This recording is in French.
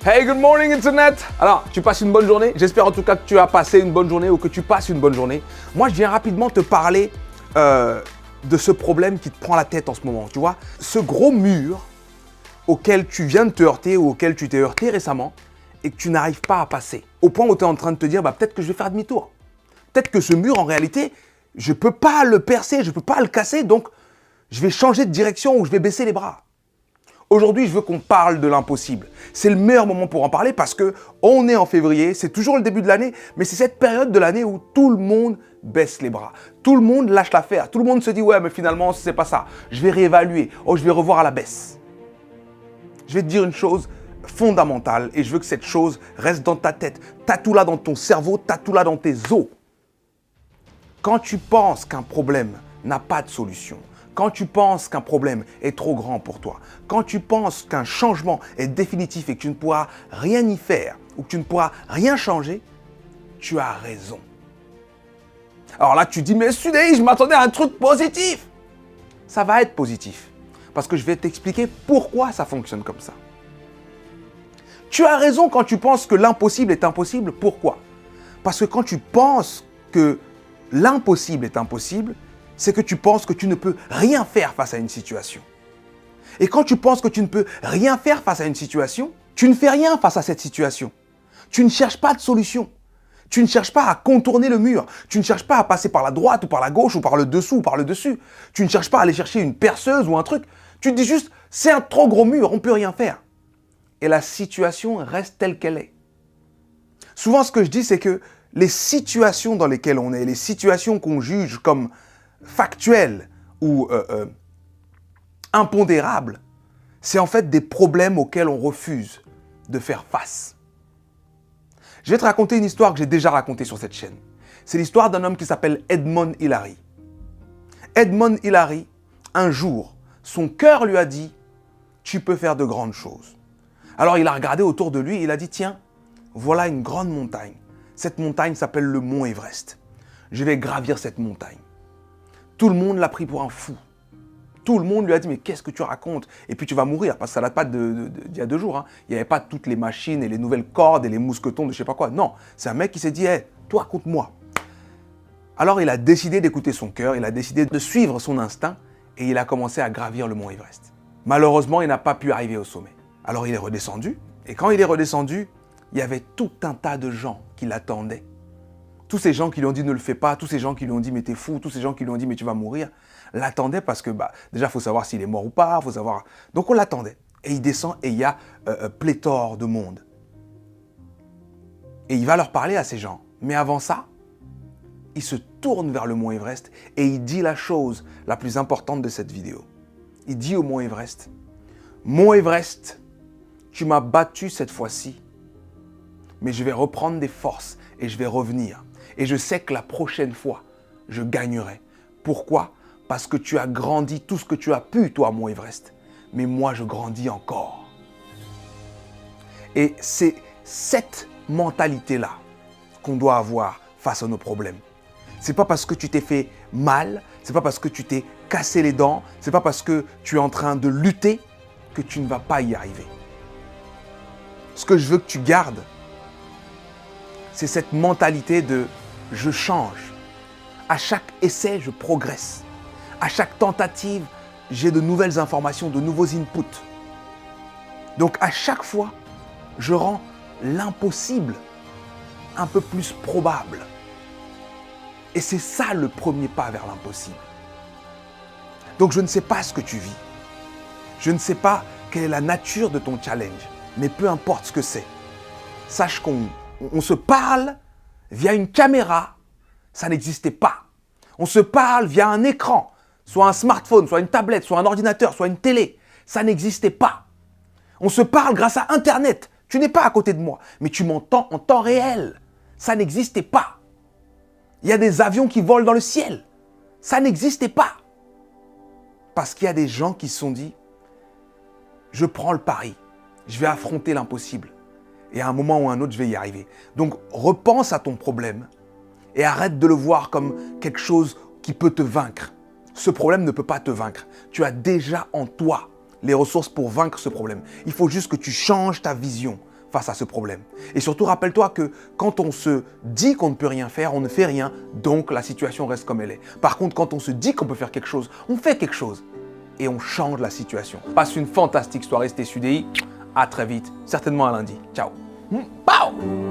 Hey, good morning Internet! Alors, tu passes une bonne journée? J'espère en tout cas que tu as passé une bonne journée ou que tu passes une bonne journée. Moi, je viens rapidement te parler de ce problème qui te prend la tête en ce moment. Tu vois, ce gros mur auquel tu viens de te heurter ou auquel tu t'es heurté récemment et que tu n'arrives pas à passer. Au point où tu es en train de te dire, peut-être que je vais faire demi-tour. Peut-être que ce mur, en réalité, je ne peux pas le percer, je ne peux pas le casser, donc je vais changer de direction ou je vais baisser les bras. Aujourd'hui, je veux qu'on parle de l'impossible. C'est le meilleur moment pour en parler parce que on est en février, c'est toujours le début de l'année, mais c'est cette période de l'année où tout le monde baisse les bras. Tout le monde lâche l'affaire. Tout le monde se dit, ouais, mais finalement, c'est pas ça. Je vais réévaluer. Oh, je vais revoir à la baisse. Je vais te dire une chose fondamentale et je veux que cette chose reste dans ta tête. Tatoue-la dans ton cerveau, tatoue-la dans tes os. Quand tu penses qu'un problème n'a pas de solution, quand tu penses qu'un problème est trop grand pour toi, quand tu penses qu'un changement est définitif et que tu ne pourras rien y faire ou que tu ne pourras rien changer, tu as raison. Alors là, tu dis, mais Sudei, je m'attendais à un truc positif. Ça va être positif parce que je vais t'expliquer pourquoi ça fonctionne comme ça. Tu as raison quand tu penses que l'impossible est impossible. Pourquoi? Parce que quand tu penses que l'impossible est impossible, c'est que tu penses que tu ne peux rien faire face à une situation. Et quand tu penses que tu ne peux rien faire face à une situation, tu ne fais rien face à cette situation. Tu ne cherches pas de solution. Tu ne cherches pas à contourner le mur. Tu ne cherches pas à passer par la droite ou par la gauche ou par le dessous ou par le dessus. Tu ne cherches pas à aller chercher une perceuse ou un truc. Tu te dis juste, c'est un trop gros mur, on ne peut rien faire. Et la situation reste telle qu'elle est. Souvent, ce que je dis, c'est que les situations dans lesquelles on est, les situations qu'on juge comme factuelles ou impondérables, c'est en fait des problèmes auxquels on refuse de faire face. Je vais te raconter une histoire que j'ai déjà racontée sur cette chaîne. C'est l'histoire d'un homme qui s'appelle Edmond Hillary. Edmond Hillary, un jour, son cœur lui a dit « Tu peux faire de grandes choses ». Alors il a regardé autour de lui et il a dit « Tiens, voilà une grande montagne. Cette montagne s'appelle le mont Everest. Je vais gravir cette montagne. » Tout le monde l'a pris pour un fou. Tout le monde lui a dit « Mais qu'est-ce que tu racontes? Et puis tu vas mourir. » Parce que ça date pas d'il y a 2 jours. Hein. Il n'y avait pas toutes les machines et les nouvelles cordes et les mousquetons de je sais pas quoi. Non, c'est un mec qui s'est dit hey, « Toi, raconte-moi. » Alors il a décidé d'écouter son cœur, il a décidé de suivre son instinct et il a commencé à gravir le mont Everest. Malheureusement, il n'a pas pu arriver au sommet. Alors il est redescendu et quand il est redescendu, il y avait tout un tas de gens qui l'attendaient. Tous ces gens qui lui ont dit ne le fais pas, tous ces gens qui lui ont dit mais t'es fou, tous ces gens qui lui ont dit mais tu vas mourir, l'attendaient parce que déjà il faut savoir s'il est mort ou pas, faut savoir. Donc on l'attendait. Et il descend et il y a pléthore de monde. Et il va leur parler à ces gens. Mais avant ça, il se tourne vers le mont Everest et il dit la chose la plus importante de cette vidéo. Il dit au mont Everest, Mont Everest, tu m'as battu cette fois-ci, mais je vais reprendre des forces et je vais revenir. Et je sais que la prochaine fois, je gagnerai. Pourquoi? Parce que tu as grandi tout ce que tu as pu, toi, Mont Everest. Mais moi, je grandis encore. Et c'est cette mentalité-là qu'on doit avoir face à nos problèmes. C'est pas parce que tu t'es fait mal, c'est pas parce que tu t'es cassé les dents, c'est pas parce que tu es en train de lutter que tu ne vas pas y arriver. Ce que je veux que tu gardes, c'est cette mentalité de « je change ». À chaque essai, je progresse. À chaque tentative, j'ai de nouvelles informations, de nouveaux inputs. Donc à chaque fois, je rends l'impossible un peu plus probable. Et c'est ça le premier pas vers l'impossible. Donc je ne sais pas ce que tu vis. Je ne sais pas quelle est la nature de ton challenge. Mais peu importe ce que c'est. Sache qu'on se parle via une caméra. Ça n'existait pas. On se parle via un écran. Soit un smartphone, soit une tablette, soit un ordinateur, soit une télé. Ça n'existait pas. On se parle grâce à Internet. Tu n'es pas à côté de moi, mais tu m'entends en temps réel. Ça n'existait pas. Il y a des avions qui volent dans le ciel. Ça n'existait pas. Parce qu'il y a des gens qui se sont dit, je prends le pari, je vais affronter l'impossible. Et à un moment ou à un autre, je vais y arriver. Donc repense à ton problème et arrête de le voir comme quelque chose qui peut te vaincre. Ce problème ne peut pas te vaincre. Tu as déjà en toi les ressources pour vaincre ce problème. Il faut juste que tu changes ta vision face à ce problème. Et surtout, rappelle-toi que quand on se dit qu'on ne peut rien faire, on ne fait rien, donc la situation reste comme elle est. Par contre, quand on se dit qu'on peut faire quelque chose, on fait quelque chose et on change la situation. Passe une fantastique soirée, c'était Sudei. À très vite, certainement à lundi. Ciao. Pow!